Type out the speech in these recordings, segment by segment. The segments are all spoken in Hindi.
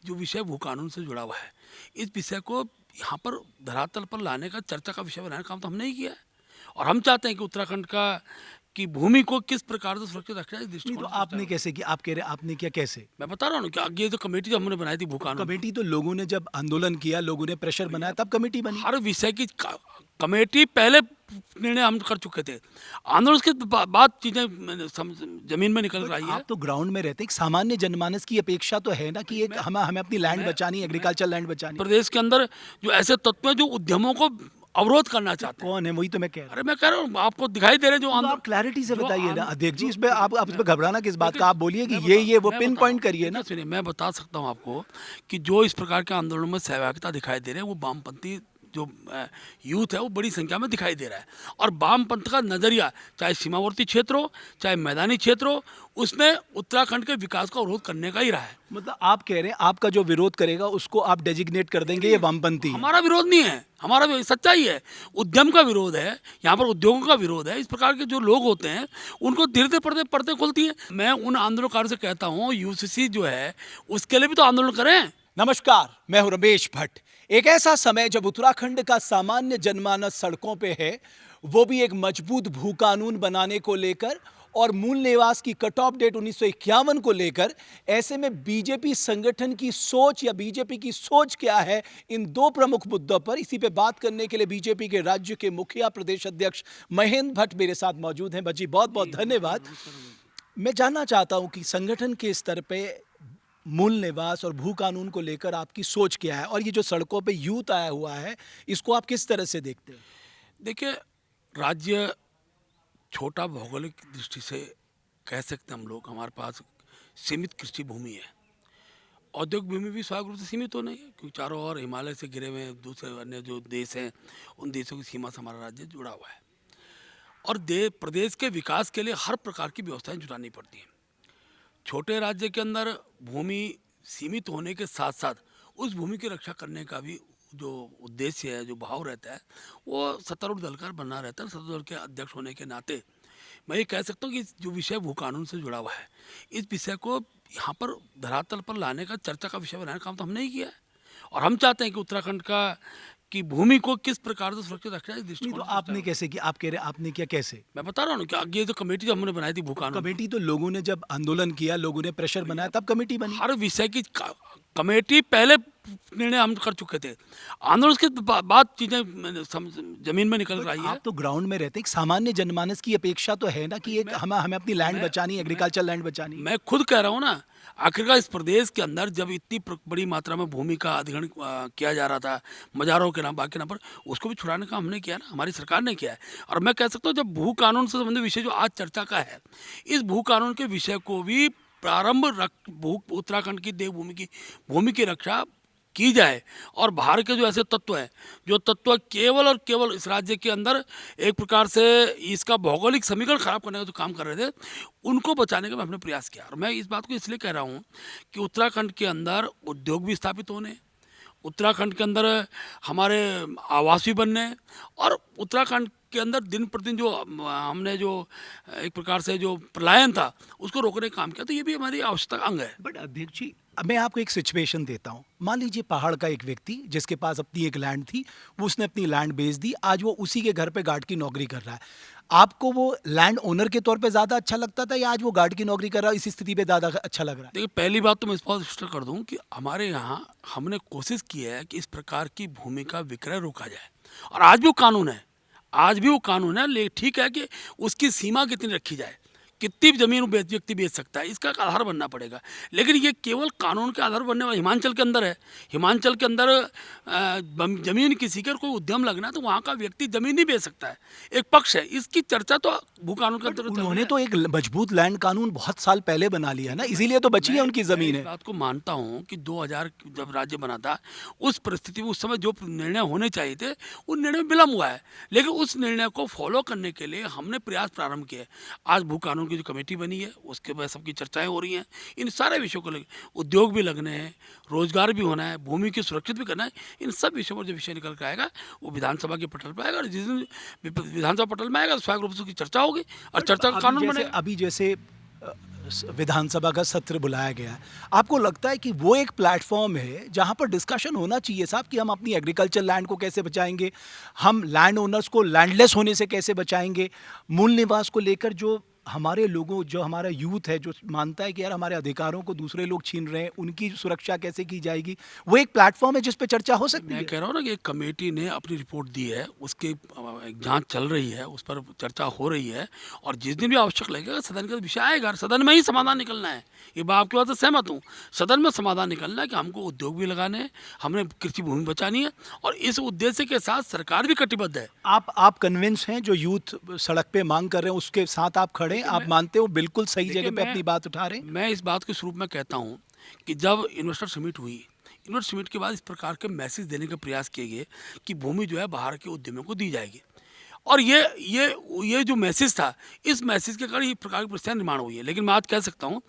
जो विषय भू कानून से जुड़ा हुआ है, इस विषय को यहाँ पर धरातल पर लाने का, चर्चा का विषय बनाने का काम तो हमने ही किया है। और हम चाहते हैं कि उत्तराखंड की भूमि को किस प्रकार से सुरक्षित रखा जाए, इस नहीं दृष्टिकोण तो से चर्चा आपने हो। कैसे किया? आप कह रहे आपने किया कैसे? मैं बता रहा हूँ ना कि आगे ये जो कमेटी जो हमने बनाई थी भू तो कानून पर, कमेटी तो लोगों ने जब आंदोलन किया, लोगों ने प्रेशर बनाया तब कमेटी बनी। हर विषय की कमेटी पहले निर्णय हम कर चुके थे। आंदोलन के बाद चीजें जमीन में निकल कर बट आई है। आप तो ग्राउंड में रहते हैं, एक सामान्य जनमानस की अपेक्षा तो है ना कि एक हमें हमें अपनी लैंड मैं बचानी, मैं एग्रीकल्चर लैंड बचानी। प्रदेश के अंदर जो ऐसे तत्व हैं जो उद्यमों को अवरोध करना तो चाहते हैं। कौन है? वही तो मैं कह रहा अरे हूँ। मैं कह रहा हूँ, आपको दिखाई दे रहे हैं जो तो आप क्लैरिटी से जो बताइए ना आंद अध्यक्ष जी, जो इसमें आप इसमें घबराना किस बात देखिए, का? आप बोलिए कि मैं ये वो मैं पिन बता रहा हूँ, पॉइंट करिए देखिए ना। सुनिए, मैं बता सकता हूँ आपको कि जो इस प्रकार के आंदोलनों में सहभागिता दिखाई दे रहे हैं, वो वामपंथी जो यूथ है वो बड़ी संख्या में दिखाई दे रहा है। और वामपंथ का नज़रिया, चाहे सीमावर्ती क्षेत्र हो, चाहे मैदानी क्षेत्र हो, उसमें उत्तराखंड के विकास का अवरोध करने का ही रहा है। मतलब आप कह रहे हैं आपका जो विरोध करेगा उसको आप डेजिग्नेट कर देंगे ये वामपंथी है। हमारा विरोध नहीं है, हमारा सच्चाई है। उद्यम का विरोध है, यहाँ पर उद्योगों का विरोध है। इस प्रकार के जो लोग होते हैं उनको धीरे धीरे पर्दे पर्दे खुलती हैं। मैं उन आंदोलनकारियों से कहता हूँ, यूसीसी जो है उसके लिए भी तो आंदोलन करें। नमस्कार, मैं हूं रमेश भट्ट। एक ऐसा समय जब उत्तराखंड का सामान्य जनमानस सड़कों पे है, वो भी एक मजबूत भू कानून बनाने को लेकर और मूल निवास की कट ऑफ डेट 1951 को लेकर। ऐसे में बीजेपी संगठन की सोच या बीजेपी की सोच क्या है इन दो प्रमुख मुद्दों पर, इसी पे बात करने के लिए बीजेपी के राज्य के मुखिया प्रदेश अध्यक्ष महेंद्र भट्ट मेरे साथ मौजूद हैं। भट्ट जी, बहुत बहुत धन्यवाद। मैं जानना चाहता हूं कि संगठन के स्तर पे मूल निवास और भू कानून को लेकर आपकी सोच क्या है, और ये जो सड़कों पे यूथ आया हुआ है इसको आप किस तरह से देखते हैं? देखिए, राज्य छोटा भौगोलिक दृष्टि से कह सकते हैं हम लोग, हमारे पास सीमित कृषि भूमि है। औद्योगिक भूमि भी स्वाभाविक रूप से सीमित तो नहीं है, क्योंकि चारों ओर हिमालय से घिरे हुए दूसरे अन्य जो देश हैं, उन देशों की सीमा से हमारा राज्य जुड़ा हुआ है। और प्रदेश के विकास के लिए हर प्रकार की व्यवस्थाएं जुटानी पड़ती हैं। छोटे राज्य के अंदर भूमि सीमित होने के साथ साथ उस भूमि की रक्षा करने का भी जो उद्देश्य है, जो भाव रहता है, वो सत्तारूढ़ दल का बनना रहता है। सत्तारूढ़ दल के अध्यक्ष होने के नाते मैं ये कह सकता हूँ कि जो विषय भू कानून से जुड़ा हुआ है, इस विषय को यहाँ पर धरातल पर लाने का, चर्चा का विषय बनाने का काम तो हमने ही किया है। और हम चाहते हैं कि उत्तराखंड की भूमि को किस प्रकार से सुरक्षित रखा जाए, इस नहीं दृष्टिकोण तो से चर्चा आपने हो। कैसे किया? आप कह रहे आपने किया कैसे? मैं बता रहा हूँ ना कि आगे ये जो कमेटी जो हमने बनाई थी भू तो कानून पर, कमेटी तो लोगों ने जब आंदोलन किया, लोगों ने प्रेशर बनाया तब कमेटी बनी। हर विषय की कमेटी पहले निर्णय हम कर चुके थे। आंदोलन के बाद चीजें जमीन में निकल कर बट आई है। आप तो ग्राउंड में रहते हैं, एक सामान्य जनमानस की अपेक्षा तो है ना कि एक हमें हमें अपनी लैंड बचानी, एग्रीकल्चर लैंड बचानी। मैं खुद कह रहा हूँ ना, आखिरकार इस प्रदेश के अंदर जब इतनी बड़ी मात्रा में भूमि का अधिग्रहण किया जा रहा था, मजारों के नाम, बाकी नाम पर, उसको भी छुड़ाने का हमने किया ना, हमारी सरकार ने किया है। और मैं कह सकता हूँ, जब भू कानून से संबंधित विषय जो आज चर्चा का है, इस भू कानून के विषय को भी प्रारंभ भू उत्तराखंड की देवभूमि की भूमि की रक्षा की जाए। और बाहर के जो ऐसे तत्व हैं, जो तत्व केवल और केवल इस राज्य के अंदर एक प्रकार से इसका भौगोलिक समीकरण खराब करने का जो काम कर रहे थे, उनको बचाने का हमने प्रयास किया। और मैं इस बात को इसलिए कह रहा हूँ कि उत्तराखंड के अंदर उद्योग भी स्थापित होने, उत्तराखंड के अंदर हमारे आवास भी बनने हैं, और उत्तराखंड के अंदर दिन प्रतिदिन जो हमने जो एक प्रकार से जो पलायन था उसको रोकने का काम किया, तो ये भी हमारी आवश्यकता का अंग है। बट अध्यक्ष जी, अब मैं आपको एक सिचुएशन देता हूँ। मान लीजिए पहाड़ का एक व्यक्ति जिसके पास अपनी एक लैंड थी, वो उसने अपनी लैंड बेच दी, आज वो उसी के घर पे गार्ड की नौकरी कर रहा है। आपको वो लैंड ओनर के तौर पे ज़्यादा अच्छा लगता था या आज वो गार्ड की नौकरी कर रहा है इस स्थिति पे ज़्यादा अच्छा लग रहा है? देखिए, पहली बात तो मैं इस बात स्पष्ट कर दूं कि हमारे यहाँ हमने कोशिश की है कि इस प्रकार की भूमि का विक्रय रोका जाए। और आज भी वो कानून है, आज भी वो कानून है। ले ठीक है कि उसकी सीमा कितनी रखी जाए, कितनी भी जमीन वो व्यक्ति बेच सकता है, इसका एक आधार बनना पड़ेगा। लेकिन ये केवल कानून के आधार बनने वाला हिमाचल के अंदर है। हिमाचल के अंदर जमीन किसी के कोई उद्यम लगना है तो वहाँ का व्यक्ति जमीन नहीं बेच सकता है, एक पक्ष है। इसकी चर्चा तो भू कानून के बट अंतर्गत चल रही उन्होंने है। तो एक मजबूत लैंड कानून बहुत साल पहले बना लिया ना, इसीलिए तो बची है उनकी मैं ज़मीन इस है। बात को मानता हूँ कि 2000 जब राज्य बना था, उस परिस्थिति में उस समय जो निर्णय होने चाहिए थे, उन निर्णय में विलम्ब हुआ है। लेकिन उस निर्णय को फॉलो करने के लिए हमने प्रयास प्रारंभ किए। आज भू कानून की जो कमेटी बनी है उसके बाद सबकी चर्चाएं हो रही हैं। इन सारे विषयों को लेकर उद्योग भी लगने हैं, रोजगार भी होना है, भूमि की सुरक्षित भी करना है। इन सब विषयों पर जो विषय निकल कर आएगा वो विधानसभा के पटल पर आएगा, और जिस दिन विधानसभा पटल में आएगा तो स्वाभाविक रूप से उसकी चर्चा होगी और बट चर्चा का कानून बनेगा। अभी जैसे विधानसभा का सत्र बुलाया गया है। आपको लगता है कि वो एक प्लेटफॉर्म है जहाँ पर डिस्कशन होना चाहिए साहब कि हम अपनी एग्रीकल्चर लैंड को कैसे बचाएंगे, हम लैंड ओनर्स को लैंडलेस होने से कैसे बचाएंगे, मूल निवास को लेकर जो हमारे लोगों, जो हमारा यूथ है जो मानता है कि यार हमारे अधिकारों को दूसरे लोग छीन रहे हैं, उनकी सुरक्षा कैसे की जाएगी, वो एक प्लेटफॉर्म है जिस पे चर्चा हो सकती मैं है। कह रहा हूँ ना कि एक कमेटी ने अपनी रिपोर्ट दी है, उसकी एक जांच चल रही है, उस पर चर्चा हो रही है और जिस दिन भी आवश्यक लगेगा सदन का विषय आएगा और सदन में ही समाधान निकलना है। ये बात आपकी बात से सहमत हूँ। सदन में समाधान निकलना है कि हमको उद्योग भी लगाने हैं, हमने कृषि भूमि बचानी है और इस उद्देश्य के साथ सरकार भी कटिबद्ध है। आप कन्विंस हैं जो यूथ सड़क पे मांग कर रहे हैं उसके साथ आप खड़े हैं, आप मानते हो बिल्कुल सही देखिए, जगह पे अपनी बात उठा रहे हैं? मैं इस बात के स्वरूप में कहता हूँ कि जब इन्वेस्टर समिट हुई, इन्वेस्टर समिट के बाद इस प्रकार के मैसेज देने का प्रयास किए गए कि भूमि जो है बाहर के उद्यमियों को दी जाएगी और ये जो मैसेज था, इस मैसेज के कारण ये प्रकार की परिस्थितियाँ निर्माण हुई है। लेकिन मैं आज कह सकता हूँ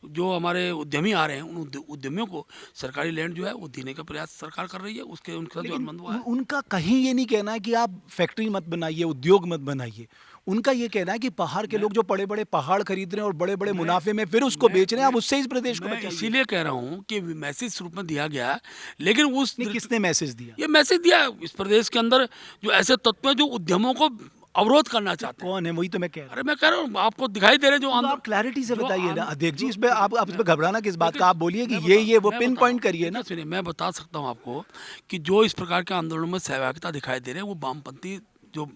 जो हमारे उद्यमी आ रहे हैं उन उद्यमियों को सरकारी लैंड जो है वो देने का प्रयास सरकार कर रही है, उसके उनके साथ जो लेकिन अनुबंध हुआ है। उनका कहीं ये नहीं कहना है कि आप फैक्ट्री मत बनाइए, उद्योग मत बनाइए। उनका ये कहना है कि पहाड़ के लोग जो बड़े-बड़े पहाड़ खरीद रहे हैं और बड़े-बड़े मुनाफे में फिर उसको बेच रहे हैं, आप उससे इस प्रदेश को मैं बचाइए। इसीलिए कह रहा हूँ कि मैसेज स्वरूप में दिया गया है, लेकिन उस नहीं, किसने मैसेज दिया? ये मैसेज दिया है इस प्रदेश के अंदर जो ऐसे तत्व हैं जो उद्यमों को अवरोध करना चाहते हैं। कौन है? वही तो मैं कह रहा हूँ। अरे मैं कह रहा हूँ आपको दिखाई दे रहे हैं जो तो आंदोलन, आप क्लैरिटी से जो बताइए ना आंद- अध्यक्ष जी, जो- इस पे आप इस पे घबराना किस बात देखिए, का? आप बोलिए कि मैं ये वो मैं पिन बता पॉइंट रहा हूँ, करिए देखिए ना। सुनिए, मैं बता सकता हूँ आपको कि जो इस प्रकार के आंदोलन में सहभागिता दिखाई दे रहे हैं वो वामपंथी जो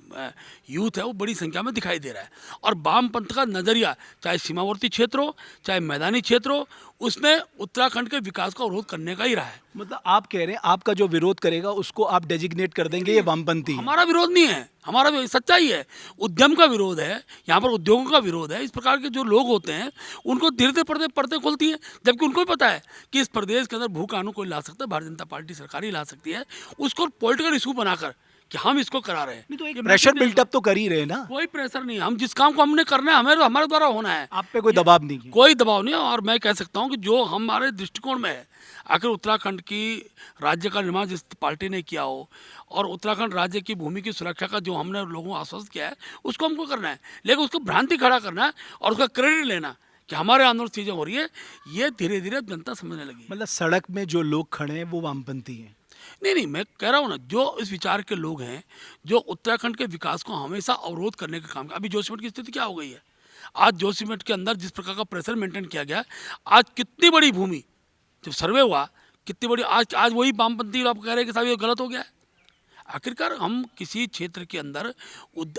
यूथ है वो बड़ी संख्या में दिखाई दे रहा है और वामपंथ का नज़रिया चाहे सीमावर्ती क्षेत्र हो चाहे मैदानी क्षेत्र हो उसमें उत्तराखंड के विकास का अवरोध करने का ही रहा है। मतलब आप कह रहे हैं आपका जो विरोध करेगा उसको आप डेजिग्नेट कर देंगे ये वामपंथी है। हमारा विरोध नहीं है, हमारा सच्चाई है, उद्यम का विरोध है, यहाँ पर उद्योगों का विरोध है। इस प्रकार के जो लोग होते हैं उनको धीरे धीरे पर्दे पर्दे खुलती हैं, जबकि उनको भी पता है कि इस प्रदेश के अंदर भू कानून कोई ला सकता है, भारतीय जनता पार्टी सरकार ही ला सकती है, उसको पॉलिटिकल इशू बनाकर कि हम इसको करा रहे हैं। नहीं तो एक ये प्रेशर मैसेज बिल्टअप तो कर ही रहे हैं ना। कोई प्रेशर नहीं है, हम जिस काम को हमने करना है हमें हमारे द्वारा होना है, आप पे कोई दबाव नहीं है। कोई दबाव नहीं है। और मैं कह सकता हूँ कि जो हमारे दृष्टिकोण में है, आखिर उत्तराखंड की राज्य का निर्माण जिस पार्टी ने किया हो और उत्तराखंड राज्य की भूमि की सुरक्षा का जो हमने लोगों को आश्वस्त किया है उसको हमको करना है, लेकिन उसको भ्रांति खड़ा करना है और उसका क्रेडिट लेना कि हमारे आंदोलन से चीज़ें हो रही है, ये धीरे धीरे जनता समझने लगी है। मतलब सड़क में जो लोग खड़े हैं वो वामपंथी हैं। नहीं नहीं, मैं कह रहा हूँ ना जो इस विचार के लोग हैं जो उत्तराखंड के विकास को हमेशा अवरोध करने का काम किया। अभी जोशीमठ की स्थिति क्या हो गई है, आज जोशीमठ के अंदर जिस प्रकार का प्रेशर मेंटेन किया गया, आज कितनी बड़ी भूमि जब सर्वे हुआ, कितनी बड़ी आज आज वही वामपंथी लोग कह रहे हैं कि साहब ये गलत हो गया है। आखिरकार हम किसी क्षेत्र के अंदर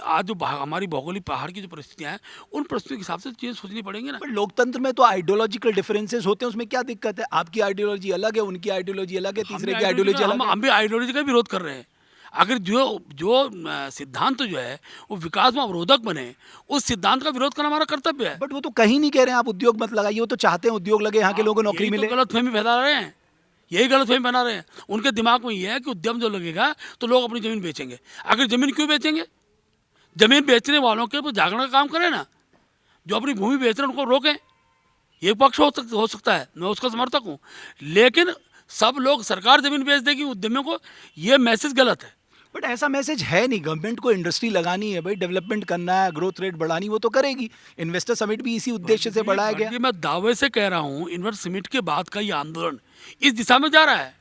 आज जो हमारी भौगोलिक पहाड़ की जो परिस्थितियाँ हैं उन परिस्थितियों के हिसाब से चीज़ें सोचनी पड़ेंगी ना। पर लोकतंत्र में तो आइडियोलॉजिकल डिफरेंसेस होते हैं, उसमें क्या दिक्कत है? आपकी आइडियोलॉजी अलग है, उनकी आइडियोलॉजी अलग है, तीसरे की आइडियोलॉजी अलग है। हम भी आइडियोलॉजी का विरोध कर रहे हैं। आखिर जो जो सिद्धांत जो है वो विकास में अवरोधक बने, उस सिद्धांत का विरोध करना हमारा कर्तव्य है। बट वो तो कहीं नहीं कह रहे हैं आप उद्योग मत लगाइए, वो तो चाहते हैं उद्योग लगे, यहाँ के लोगों को नौकरी यही तो मिले। गलतफहमी फैला रहे हैं, यही गलतफहमी बना रहे हैं। उनके दिमाग में ये है कि उद्यम जो लगेगा तो लोग अपनी ज़मीन बेचेंगे। आखिर ज़मीन क्यों बेचेंगे? ज़मीन बेचने वालों के ऊपर जागरण का काम करें ना, जो अपनी भूमि बेच रहे हैं उनको रोकें। ये पक्ष हो सकता है, मैं उसका समर्थक हूँ, लेकिन सब लोग सरकार ज़मीन बेच देगी उद्यमियों को, ये मैसेज गलत है। बट ऐसा मैसेज है नहीं। गवर्नमेंट को इंडस्ट्री लगानी है भाई, डेवलपमेंट करना है, ग्रोथ रेट बढ़ानी, वो तो करेगी। इन्वेस्टर समिट भी इसी उद्देश्य से बढ़ाया गया। ये मैं दावे से कह रहा हूँ इन्वेस्ट समिट के बाद का ये आंदोलन इस दिशा में जा रहा है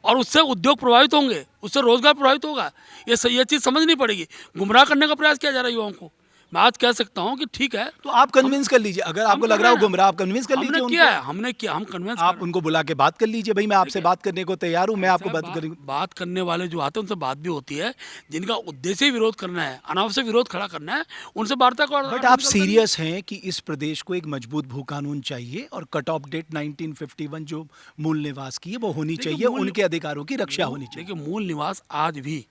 और उससे उद्योग प्रभावित होंगे, उससे रोजगार प्रभावित होगा। ये चीज़ समझनी पड़ेगी। गुमराह करने का प्रयास किया जा रहा है युवाओं को। मैं आज कह सकता हूँ कि ठीक है, तो आप कन्विंस कर लीजिए, अगर आपको लग रहा हो गुमराह, आप कन्विंस कर लीजिए हमने उनको। किया है, हमने किया, हम कन्विंस आप उनको बुला के बात कर लीजिए, भाई मैं आपसे बात करने को तैयार हूँ, मैं आपको बात करूँ। बात करने वाले जो आते हैं उनसे बात भी होती है, जिनका उद्देश्य ही विरोध करना है, अनावश्यक विरोध खड़ा करना है, उनसे वार्ता को। बट आप सीरियस हैं कि इस प्रदेश को एक मजबूत भू कानून चाहिए और कट ऑफ डेट 1951 जो मूल निवास की है वो होनी चाहिए, उनके अधिकारों की रक्षा होनी चाहिए। देखिए मूल निवास आज भी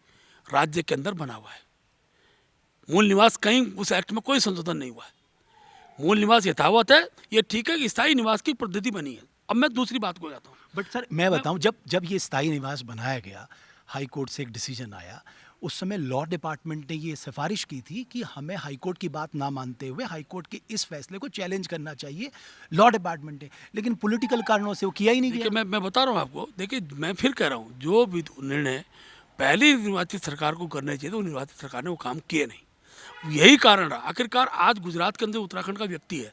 राज्य के अंदर बना हुआ है। मूल निवास कहीं उस एक्ट में कोई संशोधन नहीं हुआ है। मूल निवास यथावत है। ये ठीक है कि स्थायी निवास की पद्धति बनी है। अब मैं दूसरी बात को जाता हूँ। बट सर मैं बताऊं, जब ये स्थायी निवास बनाया गया, हाई कोर्ट से एक डिसीजन आया, उस समय लॉ डिपार्टमेंट ने ये सिफारिश की थी कि हमें हाई कोर्ट की बात ना मानते हुए हाई कोर्ट के इस फैसले को चैलेंज करना चाहिए लॉ डिपार्टमेंट ने, लेकिन पॉलिटिकल कारणों से वो किया ही नहीं देखिए गया। मैं बता रहा हूँ आपको। देखिए मैं फिर कह रहा हूँ, जो भी निर्णय पहली निर्वाचित सरकार को करना चाहिए तो निर्वाचित सरकार ने वो काम किए नहीं। यही कारण रहा। आखिरकार आज गुजरात के अंदर उत्तराखंड का व्यक्ति है,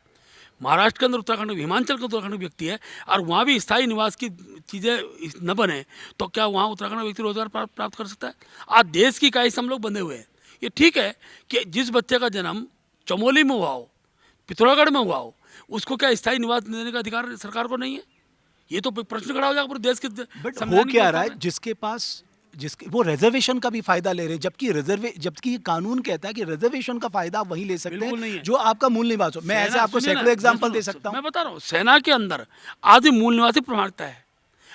महाराष्ट्र के अंदर उत्तराखंड में, हिमाचल के उत्तराखंड में व्यक्ति है और वहाँ भी स्थायी निवास की चीज़ें न बने तो क्या वहाँ उत्तराखंड में व्यक्ति रोजगार प्राप्त कर सकता है? आज देश की इकाई से हम लोग बंधे हुए हैं। ये ठीक है कि जिस बच्चे का जन्म चमोली में हुआ हो, पिथौरागढ़ में हुआ हो, उसको क्या स्थायी निवास देने का अधिकार सरकार को नहीं है? ये तो प्रश्न खड़ा हो जाएगा पूरे देश के बट हो संवैधानिक क्या व्यवस्था रहा है, में। जिसके पास जिसके वो रिजर्वेशन का भी फायदा ले रहे हैं, जबकि ये कानून कहता है कि रिजर्वेशन का फायदा आप वही ले सकते बिल्कुल नहीं हैं है। जो आपका मूल निवास हो। मैं ऐसे सेना- आपको सुनिए ना, सैकड़ों एग्जांपल मैं दे सुनो, सकता हूँ। मैं बता रहा हूँ सेना के अंदर आदि मूल निवासी प्रमाणिकता है।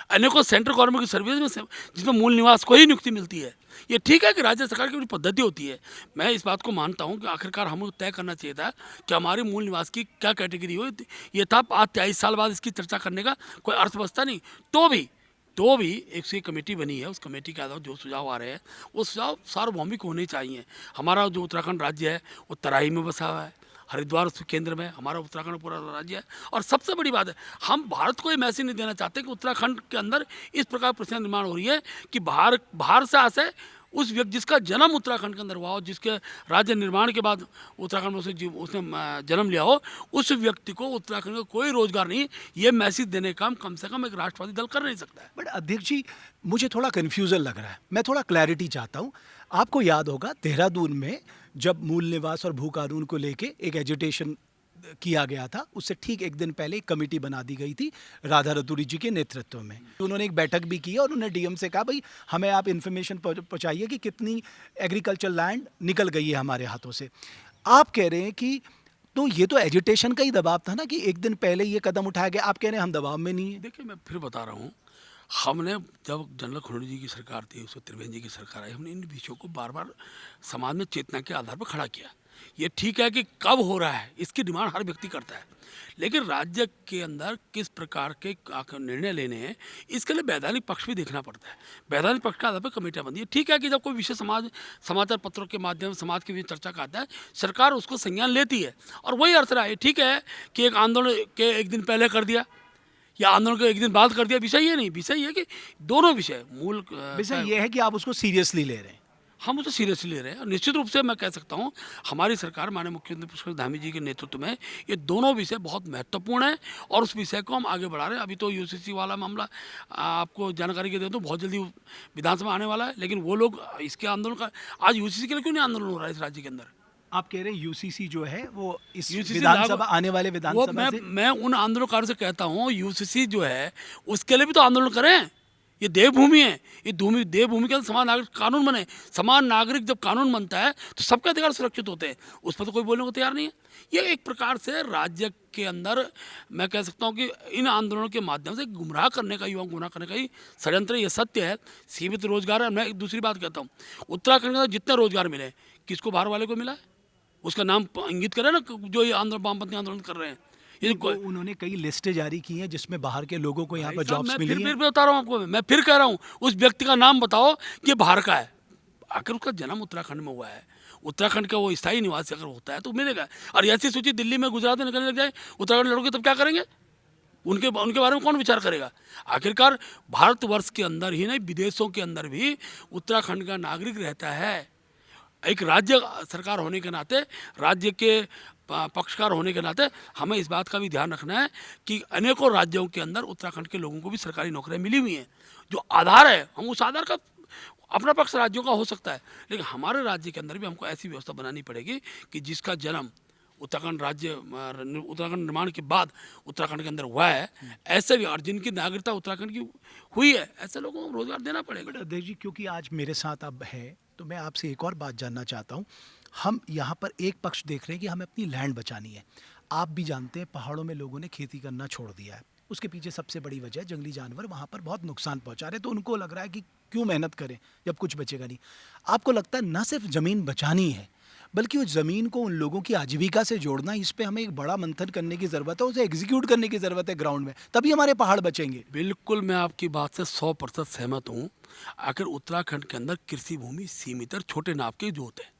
अनेकों सेंट्रल गवर्नमेंट की सर्विस में जिसमें मूल निवास को ही नियुक्ति मिलती है। ये ठीक है कि राज्य सरकार की अपनी पद्धति होती है। मैं इस बात को मानता हूँ कि आखिरकार हमें तय करना चाहिए था कि हमारे मूल निवास की क्या कैटेगरी हो। ये था आज 23 साल बाद इसकी चर्चा करने का कोई अर्थ बचता नहीं। तो भी एक से कमेटी बनी है, उस कमेटी के आधार जो सुझाव आ रहे हैं वो सुझाव सार्वभौमिक होने चाहिए। हमारा जो उत्तराखंड राज्य है वो तराई में बसा हुआ है, हरिद्वार उसके केंद्र में हमारा उत्तराखंड पूरा राज्य है। और सबसे बड़ी बात है, हम भारत को ये मैसेज नहीं देना चाहते कि उत्तराखंड के अंदर इस प्रकार परिस्थिति निर्माण हो रही है कि बाहर से आसे उस व्यक्ति जिसका जन्म उत्तराखंड के अंदर हुआ हो, जिसके राज्य निर्माण के बाद उत्तराखंड में उसने जन्म लिया हो, उस व्यक्ति को उत्तराखंड का कोई रोजगार नहीं, ये मैसेज देने का काम कम से कम एक राष्ट्रवादी दल कर नहीं सकता है। बट अध्यक्ष जी, मुझे थोड़ा कन्फ्यूजन लग रहा है, मैं थोड़ा क्लैरिटी चाहता हूँ। आपको याद होगा देहरादून में जब मूल निवास और भू कानून को लेके एक एजिटेशन किया गया था, उससे ठीक एक दिन पहले एक कमेटी बना दी गई थी राधा रतूड़ी जी के नेतृत्व में। उन्होंने एक बैठक भी की और उन्होंने डीएम से कहा भाई हमें आप इन्फॉर्मेशन पहुंचाइए कि कितनी एग्रीकल्चर लैंड निकल गई है हमारे हाथों से। आप कह रहे हैं कि तो ये तो एजिटेशन का ही दबाव था ना कि एक दिन पहले ये कदम उठाया गया। आप कह रहे हैं हम दबाव में नहीं है। देखिए मैं फिर बता रहा हूँ, हमने जब जनरल खनौरी जी की सरकार थी, उसमें त्रिवेंद्र जी की सरकार आई, हमने इन विषयों को बार बार समाज में चेतना के आधार पर खड़ा किया। ये ठीक है कि कब हो रहा है इसकी डिमांड हर व्यक्ति करता है, लेकिन राज्य के अंदर किस प्रकार के निर्णय लेने हैं इसके लिए वैधानिक पक्ष भी देखना पड़ता है। वैधानिक पक्ष के आधार पर कमेटियाँ बनती है। ठीक है कि जब कोई विषय समाचार पत्रों के माध्यम से समाज के बीच चर्चा का आता है, सरकार उसको संज्ञान लेती है और वही अर्थ रहा है। ठीक है कि एक आंदोलन के एक दिन पहले कर दिया या आंदोलन को एक दिन बाद कर दिया, विषय ये नहीं। विषय ये कि दोनों विषय मूल विषय ये है कि आप उसको सीरियसली ले रहे हैं। हम उसे सीरियसली ले रहे हैं। और निश्चित रूप से मैं कह सकता हूँ हमारी सरकार माननीय मुख्यमंत्री पुष्कर धामी जी के नेतृत्व में ये दोनों विषय बहुत महत्वपूर्ण है और उस विषय को हम आगे बढ़ा रहे हैं। अभी तो यूसीसी वाला मामला आपको जानकारी के दे दूँ, बहुत जल्दी विधानसभा आने वाला है, लेकिन वो लोग इसके आंदोलन का आज यूसीसी के लिए क्यों नहीं आंदोलन हो रहा है इस राज्य के अंदर? आप कह रहे हैं यूसीसी जो है वो इस यूसीसी विधानसभा आने वाले वो विधानसभा से मैं उन आंदोलनकारों से कहता हूँ यूसीसी जो है उसके लिए भी तो आंदोलन करें। ये देवभूमि है, ये देवभूमि के अंदर समान नागरिक कानून बने। समान नागरिक जब कानून बनता है तो सबके अधिकार सुरक्षित होते हैं, उस पर तो कोई बोलने को तैयार नहीं है। ये एक प्रकार से राज्य के अंदर मैं कह सकता हूँ कि इन आंदोलनों के माध्यम से गुमराह करने का, युवा गुमराह करने का ही षड्यंत्र। ये सत्य है, सीमित रोजगार है। मैं एक दूसरी बात कहता हूँ, उत्तराखंड के अंदर जितने रोजगार मिले किसको बाहर वाले को मिला है? उसका नाम इंगित करे ना जो ये वामपंथी आंदोलन कर रहे हैं। ये वो उन्होंने कई लिस्टें जारी की हैं जिसमें बाहर के लोगों को यहाँ पर भाई साहब, जॉब्स मैं मिली फिर हैं। बता रहा हूँ आपको, मैं फिर कह रहा हूँ उस व्यक्ति का नाम बताओ कि बाहर का है। आखिर उसका जन्म उत्तराखंड में हुआ है, उत्तराखंड का वो स्थायी निवासी अगर होता है तो मिलेगा। और ऐसी सूची दिल्ली में गुजरात में निकलने लग जाए, उत्तराखंड लड़ोगे तब क्या करेंगे? उनके बारे में कौन विचार करेगा? आखिरकार भारतवर्ष के अंदर ही नहीं विदेशों के अंदर भी उत्तराखंड का नागरिक रहता है। एक राज्य सरकार होने के नाते, राज्य के पक्षकार होने के नाते हमें इस बात का भी ध्यान रखना है कि अनेकों राज्यों के अंदर उत्तराखंड के लोगों को भी सरकारी नौकरियां मिली हुई हैं। जो आधार है, हम उस आधार का अपना पक्ष राज्यों का हो सकता है, लेकिन हमारे राज्य के अंदर भी हमको ऐसी व्यवस्था बनानी पड़ेगी कि जिसका जन्म उत्तराखंड निर्माण के बाद उत्तराखंड के अंदर हुआ है, ऐसे भी और जिनकी नागरिकता उत्तराखंड की हुई है, ऐसे लोगों को रोजगार देना पड़ेगा। बट अध्यक्ष जी, क्योंकि आज मेरे साथ अब है तो मैं आपसे एक और बात जानना चाहता हूँ। हम यहाँ पर एक पक्ष देख रहे हैं कि हमें अपनी लैंड बचानी है। आप भी जानते हैं पहाड़ों में लोगों ने खेती करना छोड़ दिया है, उसके पीछे सबसे बड़ी वजह है जंगली जानवर वहाँ पर बहुत नुकसान पहुँचा रहे, तो उनको लग रहा है कि क्यों मेहनत करें जब कुछ बचेगा नहीं। आपको लगता है न सिर्फ ज़मीन बचानी है बल्कि उस ज़मीन को उन लोगों की आजीविका से जोड़ना, इस पे हमें एक बड़ा मंथन करने की ज़रूरत है, उसे एग्जीक्यूट करने की ज़रूरत है ग्राउंड में, तभी हमारे पहाड़ बचेंगे। बिल्कुल मैं आपकी बात से 100% सहमत हूँ। आखिर उत्तराखंड के अंदर कृषि भूमि सीमित और छोटे नाप के जोत है,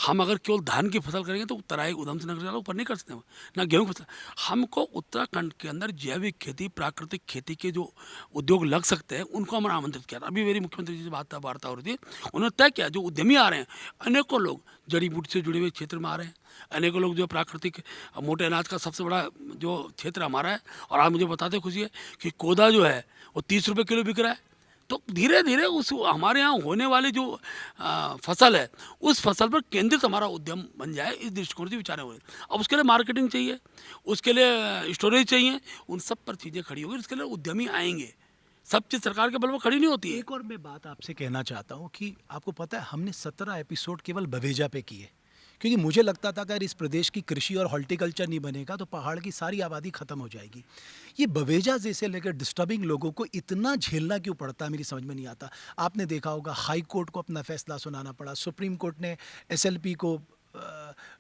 हम अगर केवल धान की फसल करेंगे तो तराई उधम से नगर ऊपर नहीं कर सकते हैं, ना गेहूं की फसल। हमको उत्तराखंड के अंदर जैविक खेती, प्राकृतिक खेती के जो उद्योग लग सकते हैं उनको हमने आमंत्रित किया था। अभी मेरी मुख्यमंत्री जी से वार्ता हो रही थी, उन्होंने तय किया जो उद्यमी आ रहे हैं, अनेकों लोग जड़ी बूटी से जुड़े हुए क्षेत्र में आ रहे हैं, अनेकों लोग जो प्राकृतिक मोटे अनाज का सबसे बड़ा जो क्षेत्र हमारा है। और आज मुझे बताते खुशी है कि कोदा जो है वो 30 रुपये किलो बिक रहा है। तो धीरे धीरे उस हमारे यहाँ होने वाली जो फसल है उस फसल पर केंद्रित हमारा उद्यम बन जाए, इस दृष्टिकोण से विचार हो रहे हैं। अब उसके लिए मार्केटिंग चाहिए, उसके लिए स्टोरेज चाहिए, उन सब पर चीज़ें खड़ी होगी, इसके लिए उद्यमी आएंगे। सब चीज़ सरकार के बल पर खड़ी नहीं होती है। एक और मैं बात आपसे कहना चाहता हूँ कि आपको पता है हमने 17 एपिसोड केवल बवेजा पे किए, क्योंकि मुझे लगता था अगर इस प्रदेश की कृषि और हॉर्टिकल्चर नहीं बनेगा तो पहाड़ की सारी आबादी खत्म हो जाएगी। ये बवेजा जैसे लेकर डिस्टर्बिंग लोगों को इतना झेलना क्यों पड़ता है, मेरी समझ में नहीं आता। आपने देखा होगा हाई कोर्ट को अपना फैसला सुनाना पड़ा, सुप्रीम कोर्ट ने एसएलपी को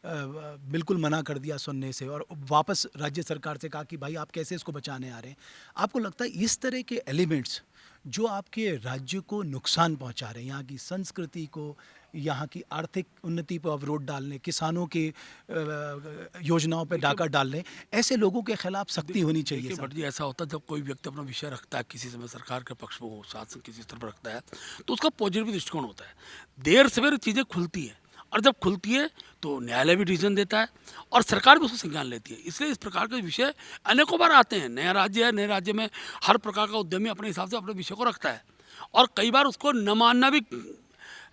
बिल्कुल मना कर दिया सुनने से, और वापस राज्य सरकार से कहा कि भाई आप कैसे इसको बचाने आ रहे हैं। आपको लगता है इस तरह के एलिमेंट्स जो आपके राज्य को नुकसान पहुंचा रहे हैं, यहाँ की संस्कृति को, यहाँ की आर्थिक उन्नति पर अवरोध डालने, किसानों की योजनाओं पर डाका डालने, ऐसे लोगों के खिलाफ सख्ती होनी चाहिए देखिए सर। भट्ट जी, ऐसा होता है जब कोई व्यक्ति अपना विषय रखता है किसी समय सरकार के पक्ष में हो, शासन किसी स्तर पर रखता है, तो उसका पॉजिटिव दृष्टिकोण होता है। देर सवेर चीज़ें खुलती हैं, और जब खुलती है तो न्यायालय भी डिसीजन देता है और सरकार भी उसको संज्ञान लेती है। इसलिए इस प्रकार के विषय अनेकों बार आते हैं। नया राज्य है, नए राज्य में हर प्रकार का उद्यमी अपने हिसाब से अपने विषय को रखता है, और कई बार उसको न मानना भी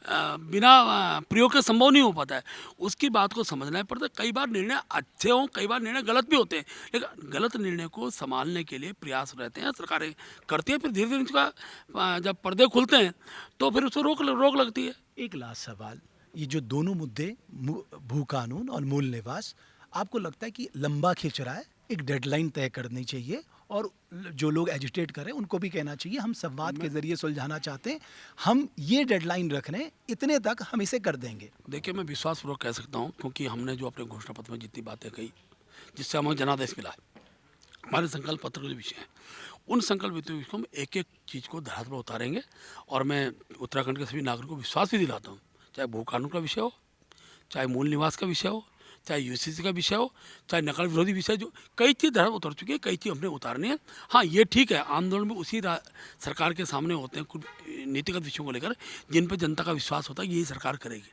बिना प्रयोग के संभव नहीं हो पाता है। उसकी बात को समझना पड़ता है। कई बार निर्णय अच्छे हों, कई बार निर्णय गलत भी होते हैं, लेकिन गलत निर्णय को संभालने के लिए प्रयास रहते हैं, सरकारें करती हैं। फिर धीरे धीरे उसका जब पर्दे खुलते हैं तो फिर उसको रोक लगती है। एक लास्ट सवाल, ये जो दोनों मुद्दे भू कानून और मूल निवास, आपको लगता है कि लंबा खींच रहा है, एक डेडलाइन तय करनी चाहिए, और जो लोग एजिटेट करें उनको भी कहना चाहिए हम संवाद के जरिए सुलझाना चाहते हैं, हम ये डेडलाइन रख रहे हैं, इतने तक हम इसे कर देंगे। देखिए, मैं विश्वासपूर्वक कह सकता हूँ, क्योंकि हमने जो अपने घोषणा पत्र में जितनी बातें कही जिससे हमें जनादेश मिला, हमारे संकल्प पत्र के जो विषय हैं, उन संकल्प विषयों को हम एक एक चीज़ को धरातल पर उतारेंगे। और मैं उत्तराखंड के सभी नागरिकों को विश्वास भी दिलाता हूँ, चाहे भू कानून का विषय हो, चाहे मूल निवास का विषय हो, चाहे यूसीसी का विषय हो, चाहे नकल विरोधी विषय, जो कई चीज़ धरातल उतर चुकी है, कई चीज़ हमने उतारनी है। हाँ, ये ठीक है, आंदोलन भी उसी सरकार के सामने होते हैं कुछ नीतिगत विषयों को लेकर जिन पर जनता का विश्वास होता है यही सरकार करेगी,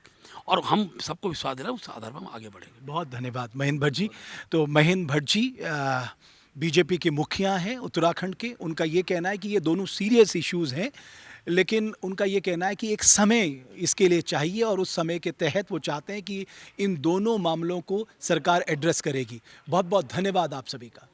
और हम सबको विश्वास दे रहे हैं, उस आधार पर हम आगे बढ़ेंगे। बहुत धन्यवाद महेंद्र भट्ट जी। तो महेंद्र भट्ट जी बीजेपी के मुखिया हैं उत्तराखंड के। उनका ये कहना है कि ये दोनों सीरियस इश्यूज़ हैं, लेकिन उनका ये कहना है कि एक समय इसके लिए चाहिए, और उस समय के तहत वो चाहते हैं कि इन दोनों मामलों को सरकार एड्रेस करेगी। बहुत बहुत धन्यवाद आप सभी का।